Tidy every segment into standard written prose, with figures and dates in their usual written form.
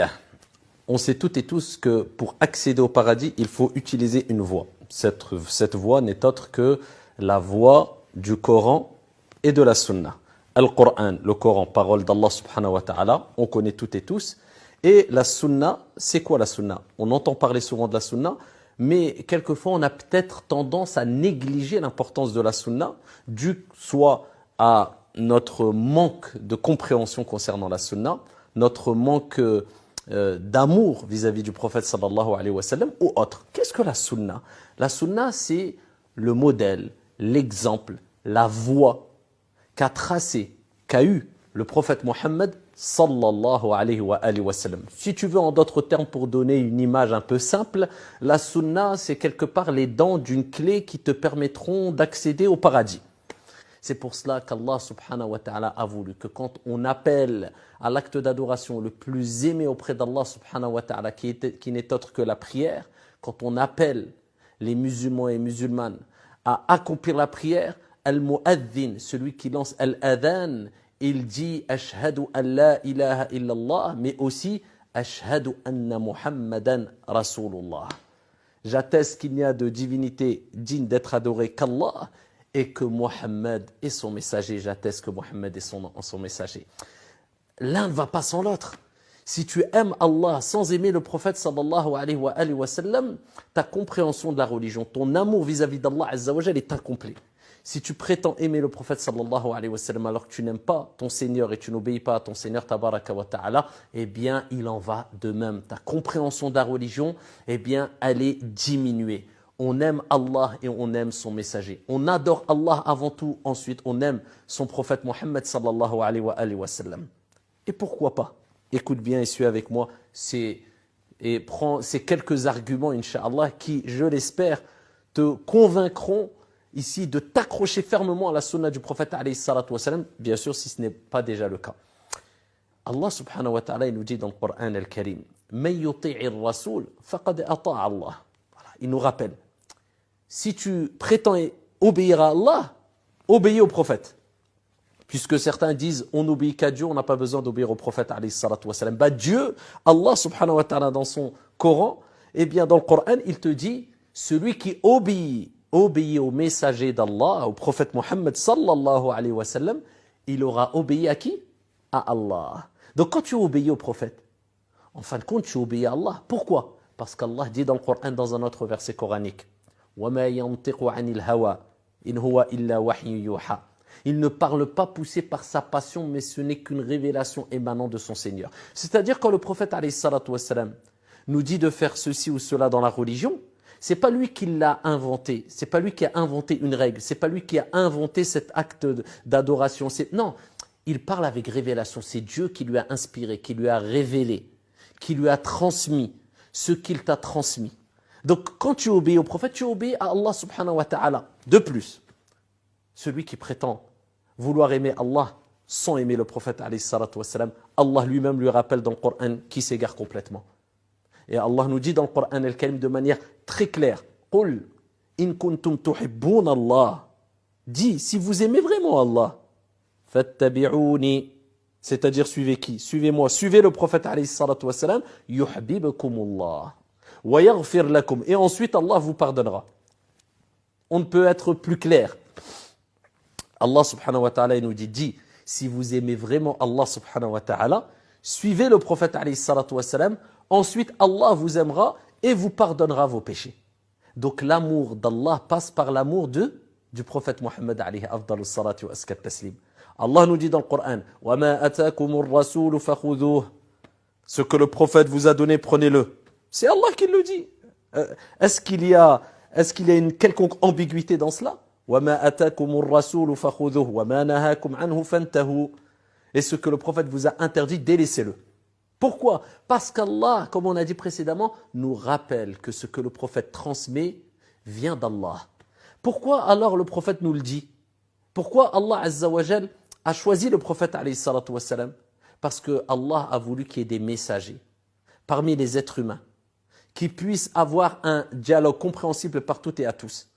billah. On sait toutes et tous que pour accéder au paradis, il faut utiliser une voie. Cette voie n'est autre que la voie du Coran et de la Sunna. Al-Qur'an, le Coran, parole d'Allah subhanahu wa ta'ala, on connaît toutes et tous. Et la Sunna, c'est quoi la Sunna? On entend parler souvent de la Sunna, mais quelquefois on a peut-être tendance à négliger l'importance de la Sunna, dû soit à notre manque de compréhension concernant la Sunna, notre manque d'amour vis-à-vis du prophète sallallahu alayhi wa sallam ou autre. Qu'est-ce que la Sunna? La Sunna, c'est le modèle, l'exemple, la voie qu'a tracé, qu'a eu le prophète Mohammed sallallahu alayhi wa sallam. Si tu veux en d'autres termes pour donner une image un peu simple, la Sunna, c'est quelque part les dents d'une clé qui te permettront d'accéder au paradis. C'est pour cela qu'Allah subhanahu wa ta'ala a voulu que quand on appelle à l'acte d'adoration le plus aimé auprès d'Allah subhanahu wa ta'ala, qui n'est autre que la prière, quand on appelle les musulmans et musulmanes à accomplir la prière, al-mu'adhin, celui qui lance al-adhan, il dit « Ashhadu an la ilaha illallah » mais aussi « Ashhadu anna Muhammadan Rasulullah ». J'atteste qu'il n'y a de divinité digne d'être adorée qu'Allah et que Mohammed est son messager. J'atteste que Mohammed est son messager. L'un ne va pas sans l'autre. Si tu aimes Allah sans aimer le prophète sallallahu alayhi wa sallam, ta compréhension de la religion, ton amour vis-à-vis d'Allah azza wa jal est incomplet. Si tu prétends aimer le prophète sallallahu alayhi wa sallam alors que tu n'aimes pas ton Seigneur et tu n'obéis pas à ton Seigneur tabaraka wa ta'ala, eh bien il en va de même. Ta compréhension de la religion, eh bien elle est diminuée. On aime Allah et on aime son messager. On adore Allah avant tout, ensuite on aime son prophète Mohammed sallallahu alayhi wa sallam. Et pourquoi pas? Écoute bien et suis avec moi et prends ces quelques arguments, incha'Allah, qui, je l'espère, te convaincront ici de t'accrocher fermement à la sunna du prophète alayhi salatu wa sallam, bien sûr si ce n'est pas déjà le cas. Allah subhanahu wa ta'ala il nous dit dans le Coran al-Karim « Man yuti'ir rasoul faqad ata'a Allah » Il nous rappelle, si tu prétends obéir à Allah, obéis au prophète. Puisque certains disent, on n'obéit qu'à Dieu, on n'a pas besoin d'obéir au prophète, alayhi salatu wa sallam. Bah Dieu, Allah subhanahu wa ta'ala, dans son Coran, eh bien dans le Coran, il te dit, celui qui obéit au messager d'Allah, au prophète Mohammed sallallahu alayhi wa sallam, il aura obéi à qui? À Allah. Donc quand tu obéis au prophète, en fin de compte, tu obéis à Allah. Pourquoi? Parce qu'Allah dit dans le Coran, dans un autre verset coranique, وَمَا يَنْطِقُ عَنِ الْهَوَى إِنْ هُوَ إِلَّا وَحْيٌ يُوحَى. Il ne parle pas poussé par sa passion, mais ce n'est qu'une révélation émanant de son Seigneur. C'est-à-dire quand le prophète alayhi salatu wassalam, nous dit de faire ceci ou cela dans la religion, c'est pas lui qui l'a inventé, c'est pas lui qui a inventé une règle, c'est pas lui qui a inventé cet acte d'adoration. Non, il parle avec révélation. C'est Dieu qui lui a inspiré, qui lui a révélé, qui lui a transmis ce qu'il t'a transmis. Donc quand tu obéis au prophète, tu obéis à Allah subhanahu wa ta'ala. De plus, celui qui prétend vouloir aimer Allah sans aimer le prophète alayhi salatu wassalam, Allah lui-même lui rappelle dans le Coran qu'il s'égare complètement. Et Allah nous dit dans le Coran al-Karim de manière très claire, قُلْ إِن كُنْتُمْ تُحِبُّونَ اللَّهِ. Dis, si vous aimez vraiment Allah, فَاتَّبِعُونِ, c'est-à-dire suivez qui? Suivez-moi, suivez le prophète alayhi salatu wassalam, يُحْبِبْكُمُ اللَّهِ وَيَغْفِرْ لَكُمْ. Et ensuite Allah vous pardonnera. On ne peut être plus clair. Allah subhanahu wa ta'ala nous dit, si vous aimez vraiment Allah subhanahu wa ta'ala, suivez le prophète alayhi salatu wassalam, ensuite Allah vous aimera et vous pardonnera vos péchés. Donc l'amour d'Allah passe par l'amour du prophète Mohammed alayhi afdalus salatu wa askat taslim. Allah nous dit dans le Coran, وَمَا أَتَاكُمُ الرَّسُولُ فَخُذُوهُ. Ce que le prophète vous a donné, prenez-le. C'est Allah qui le dit. Est-ce qu'il y a une quelconque ambiguïté dans cela? وَمَا أَتَاكُمُ الرَّسُولُ فَخُذُوهُ وَمَا نَهَاكُمْ عَنْهُ فَانْتَهُوا. Et ce que le prophète vous a interdit, délaissez-le. Pourquoi? Parce qu'Allah, comme on a dit précédemment, nous rappelle que ce que le prophète transmet vient d'Allah. Pourquoi alors le prophète nous le dit? Pourquoi Allah Azza wa Jal a choisi le prophète alayhi salatu wassalam? Parce que Allah a voulu qu'il y ait des messagers parmi les êtres humains qui puissent avoir un dialogue compréhensible par toutes et à tous.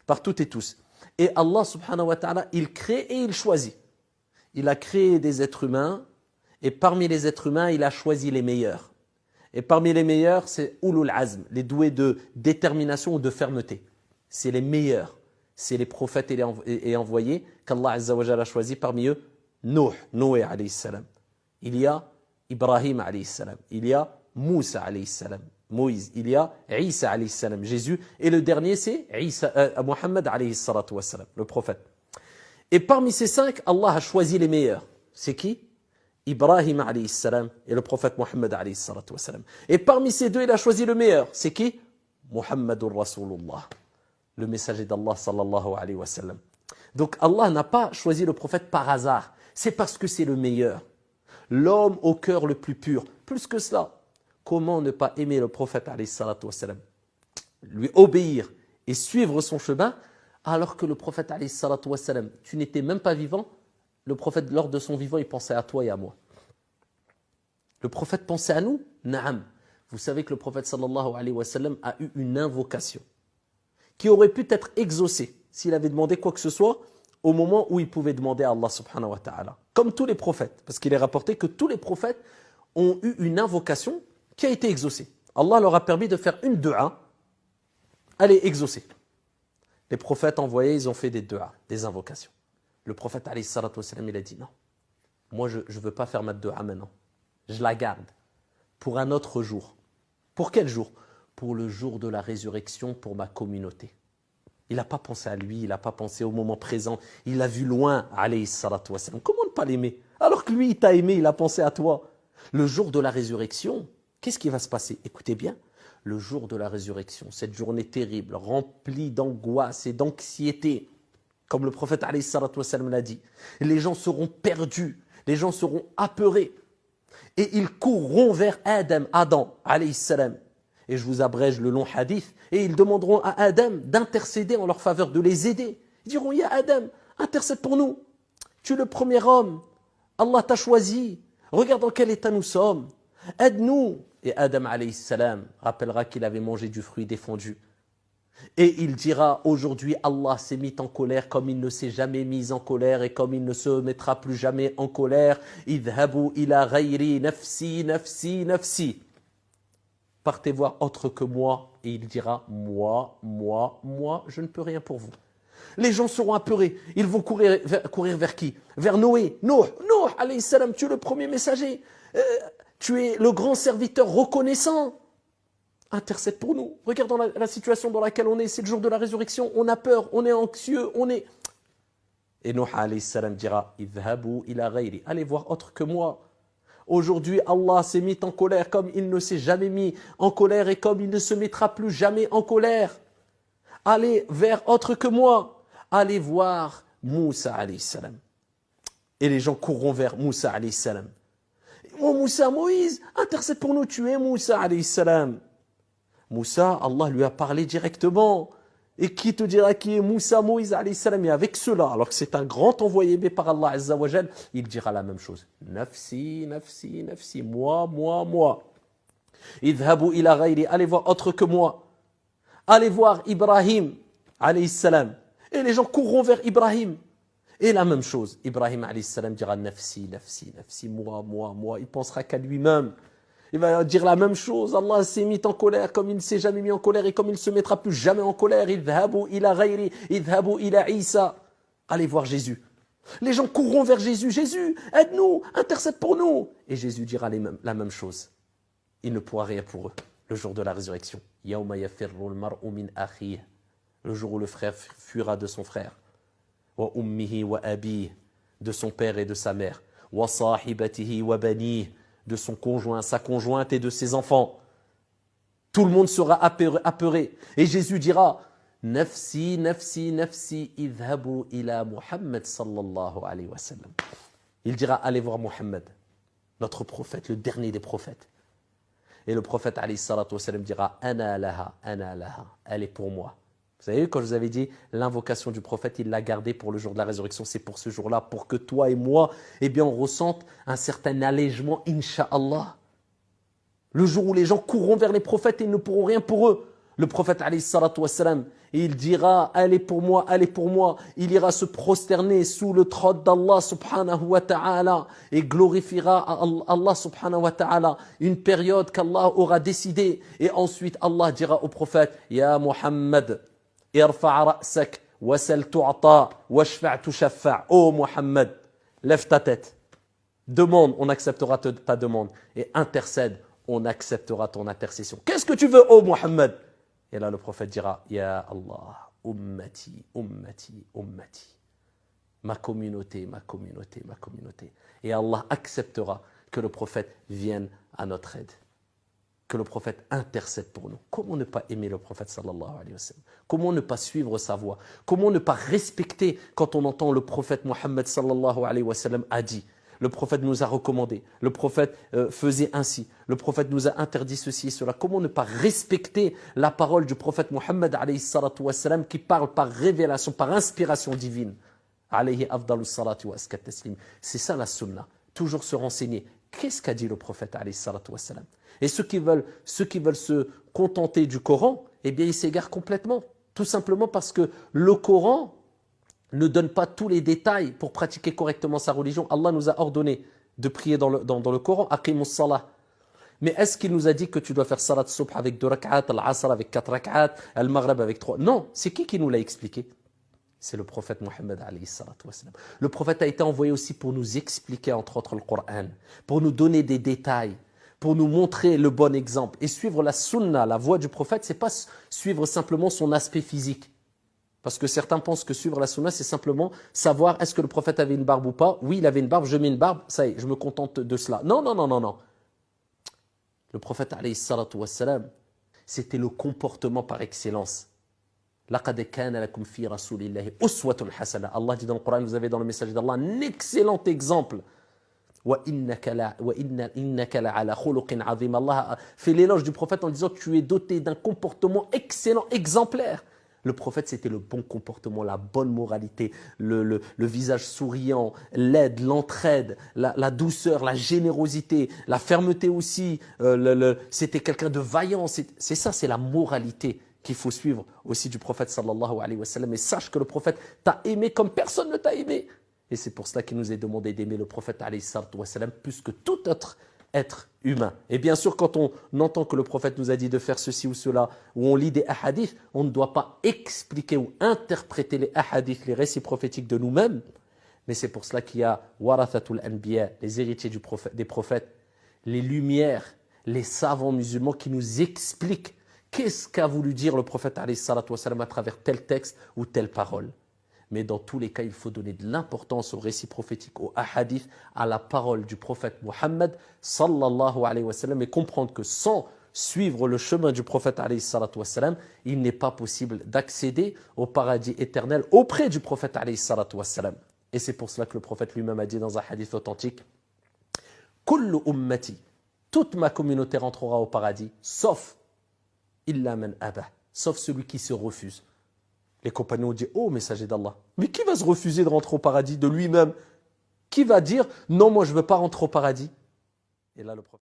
Par toutes et tous. Et Allah subhanahu wa ta'ala, il crée et il choisit. Il a créé des êtres humains et parmi les êtres humains, il a choisi les meilleurs. Et parmi les meilleurs, c'est Ulul Azm, les doués de détermination ou de fermeté. C'est les meilleurs. C'est les prophètes et envoyés qu'Allah Azza wa Jalla a choisi parmi eux. Noé alayhi salam. Il y a Ibrahim alayhi salam. Il y a Moussa alayhi salam. Moïse. Il y a Isa alayhi salam. Jésus. Et le dernier, c'est Muhammad alayhi salatu wa salam, le prophète. Et parmi ces 5, Allah a choisi les meilleurs. C'est qui? Ibrahim alayhi salam et le prophète Muhammad alayhi salatu wa salam. Et parmi ces deux, il a choisi le meilleur. C'est qui? Muhammadur Rasulullah, le messager d'Allah sallallahu alayhi wa sallam. Donc Allah n'a pas choisi le prophète par hasard. C'est parce que c'est le meilleur. L'homme au cœur le plus pur. Plus que cela, comment ne pas aimer le prophète alayhi salatu wa salam? Lui obéir et suivre son chemin, alors que le prophète alayhi salatu wa salam, tu n'étais même pas vivant. Le prophète, lors de son vivant, il pensait à toi et à moi. Le prophète pensait à nous? Naam. Vous savez que le prophète sallallahu alayhi wa sallam a eu une invocation qui aurait pu être exaucée s'il avait demandé quoi que ce soit au moment où il pouvait demander à Allah subhanahu wa ta'ala. Comme tous les prophètes, parce qu'il est rapporté que tous les prophètes ont eu une invocation qui a été exaucée. Allah leur a permis de faire une dua, elle est exaucée. Les prophètes envoyés, ils ont fait des duas, des invocations. Le prophète alayhi salatu wa sallam, il a dit non, moi je ne veux pas faire ma dua maintenant, je la garde pour un autre jour. Pour quel jour? Pour le jour de la résurrection pour ma communauté. Il n'a pas pensé à lui, il n'a pas pensé au moment présent, il a vu loin, alayhi salatu wa sallam. Comment ne pas l'aimer? Alors que lui, il t'a aimé, il a pensé à toi. Le jour de la résurrection, qu'est-ce qui va se passer? Écoutez bien, le jour de la résurrection, cette journée terrible, remplie d'angoisse et d'anxiété, comme le prophète alayhi salatu wa sallam l'a dit, les gens seront perdus, les gens seront apeurés, et ils courront vers Adam alayhi salam. Et je vous abrège le long hadith, et ils demanderont à Adam d'intercéder en leur faveur, de les aider. Ils diront, ya Adam, intercède pour nous. Tu es le premier homme, Allah t'a choisi, regarde dans quel état nous sommes, aide-nous. Et Adam alayhi salam rappellera qu'il avait mangé du fruit défendu. Et il dira, aujourd'hui Allah s'est mis en colère comme il ne s'est jamais mis en colère et comme il ne se mettra plus jamais en colère. Idhabu ila ghayri nafsi, nafsi, nafsi. Partez voir autre que moi. Et il dira, moi, je ne peux rien pour vous. Les gens seront apeurés. Ils vont courir vers qui? Vers Noé. Noé, alayhi salam, tu es le premier messager. Tu es le grand serviteur reconnaissant. Intercède pour nous. Regardons la situation dans laquelle on est. C'est le jour de la résurrection. On a peur, on est anxieux, on est... Et Nuh alayhi salam dira, idhabu ila ghayri. Allez voir autre que moi. Aujourd'hui, Allah s'est mis en colère comme il ne s'est jamais mis en colère et comme il ne se mettra plus jamais en colère. Allez vers autre que moi. Allez voir Moussa alayhi salam. Et les gens courront vers Moussa alayhi salam. Oh Moussa, Moïse, intercède pour nous, tu es Moussa alayhi salam. Moussa, Allah lui a parlé directement. Et qui te dira qui est Moussa, Moïse alayhi salam? Et avec cela, alors que c'est un grand envoyé par Allah Azza wa Jal, il dira la même chose. Nafsi, nafsi, nafsi, moi. Idhabu ila ghayri, allez voir autre que moi. Allez voir Ibrahim alayhi salam. Et les gens courront vers Ibrahim. Et la même chose, Ibrahim alayhi salam dira nafsi, nafsi, nafsi, moi. Il pensera qu'à lui-même. Il va dire la même chose. Allah s'est mis en colère comme il ne s'est jamais mis en colère et comme il ne se mettra plus jamais en colère. Idhabu ila ghayri, idhabu ila Isa. Allez voir Jésus. Les gens courront vers Jésus. Jésus, aide-nous, intercède pour nous. Et Jésus dira la même chose. Il ne pourra rien pour eux. Le jour de la résurrection. Yawma yafirru al-mar'u min akhihi. Le jour où le frère fuira de son frère. Wa ummihi wa abihi. De son père et de sa mère. Wa sahibatihi wa banihi. De son conjoint, sa conjointe et de ses enfants. Tout le monde sera apeuré. Et Jésus dira, nafsi, nafsi, nafsi, idhabu ila Muhammad sallallahu alayhi wa sallam. Il dira, allez voir Muhammad, notre prophète, le dernier des prophètes. Et le prophète alayhi salatu wa sallam dira, ana laha, elle est pour moi. Vous savez, quand je vous avais dit, l'invocation du prophète, il l'a gardée pour le jour de la résurrection, c'est pour ce jour-là, pour que toi et moi, eh bien, on ressente un certain allègement, incha'Allah. Le jour où les gens courront vers les prophètes et ils ne pourront rien pour eux. Le prophète alayhi salatu wassalam, il dira, allez pour moi, allez pour moi. Il ira se prosterner sous le trône d'Allah subhanahu wa ta'ala et glorifiera Allah subhanahu wa ta'ala une période qu'Allah aura décidée. Et ensuite Allah dira au prophète, Ya Muhammad, irfa' ra'sak, wasal tu'ata, washfa' tushaffa'. Oh Muhammad, lève ta tête. Demande, on acceptera ta demande. Et intercède, on acceptera ton intercession. Qu'est-ce que tu veux, oh Muhammad? Et là, le prophète dira, Ya Allah, ummati, ummati, ummati. Ma communauté, ma communauté, ma communauté. Et Allah acceptera que le prophète vienne à notre aide. Que le prophète intercède pour nous. Comment ne pas aimer le prophète sallallahu alayhi wa sallam? Comment ne pas suivre sa voie? Comment ne pas respecter quand on entend le prophète Muhammad sallallahu alayhi wa sallam a dit? Le prophète nous a recommandé, le prophète faisait ainsi, le prophète nous a interdit ceci et cela. Comment ne pas respecter la parole du prophète Muhammad alayhi salatu wassalam qui parle par révélation, par inspiration divine? Alayhi afdalu salatu wa askat taslim. C'est ça la sunna, toujours se renseigner. Qu'est-ce qu'a dit le prophète alayhi salatu wassalam? Et ceux qui veulent se contenter du Coran, eh bien ils s'égarent complètement. Tout simplement parce que le Coran ne donne pas tous les détails pour pratiquer correctement sa religion. Allah nous a ordonné de prier dans le Coran, aqimus salah. Mais est-ce qu'il nous a dit que tu dois faire salat subh avec 2 rak'at, al-asr avec 4 rak'at, al-maghrib avec 3? Non, c'est qui nous l'a expliqué? C'est le prophète Muhammad alayhi salatu wassalam. Le prophète a été envoyé aussi pour nous expliquer entre autres le Coran, pour nous donner des détails, pour nous montrer le bon exemple. Et suivre la sunna, la voie du prophète, c'est pas suivre simplement son aspect physique. Parce que certains pensent que suivre la sunna, c'est simplement savoir est-ce que le prophète avait une barbe ou pas. Oui, il avait une barbe, je mets une barbe, ça y est, je me contente de cela. Non, non, non, non, non. Le prophète, alayhi salatu wassalam, c'était le comportement par excellence. لَقَدْ كَانَ لَكُمْ فِي رَسُولِ اللَّهِ أُسْوَةٌ حَسَنَةٌ. Allah dit dans le Coran, vous avez dans le message d'Allah un excellent exemple. وَإِنَّكَ لَعَلَى خُلُقٍ عَظِيمٍ. Allah fait l'éloge du prophète en disant tu es doté d'un comportement excellent, exemplaire. Le prophète, c'était le bon comportement, la bonne moralité, le visage souriant, l'aide, l'entraide, la douceur, la générosité, la fermeté aussi. C'était quelqu'un de vaillant. C'est ça, c'est la moralité qu'il faut suivre aussi du prophète sallallahu alayhi wa sallam. Et sache que le prophète t'a aimé comme personne ne t'a aimé. Et c'est pour cela qu'il nous est demandé d'aimer le prophète alayhi wa sallam plus que tout autre être humain. Et bien sûr, quand on entend que le prophète nous a dit de faire ceci ou cela, ou on lit des hadiths, on ne doit pas expliquer ou interpréter les hadiths, les récits prophétiques de nous-mêmes. Mais c'est pour cela qu'il y a warathatul anbiya, les héritiers des prophètes, les lumières, les savants musulmans qui nous expliquent qu'est-ce qu'a voulu dire le prophète alayhi salatu wassalam à travers tel texte ou telle parole. Mais dans tous les cas, il faut donner de l'importance au récit prophétique, au hadith, à la parole du prophète Muhammad sallallahu alayhi wa sallam et comprendre que sans suivre le chemin du prophète alayhi salatu wassalam, il n'est pas possible d'accéder au paradis éternel auprès du prophète alayhi salatu wassalam. Et c'est pour cela que le prophète lui-même a dit dans un hadith authentique, Kullu ummati, toute ma communauté rentrera au paradis, sauf illa man abah, sauf celui qui se refuse. Les compagnons ont dit, oh messager d'Allah, mais qui va se refuser de rentrer au paradis de lui-même? Qui va dire, non moi je ne veux pas rentrer au paradis? Et là le prophète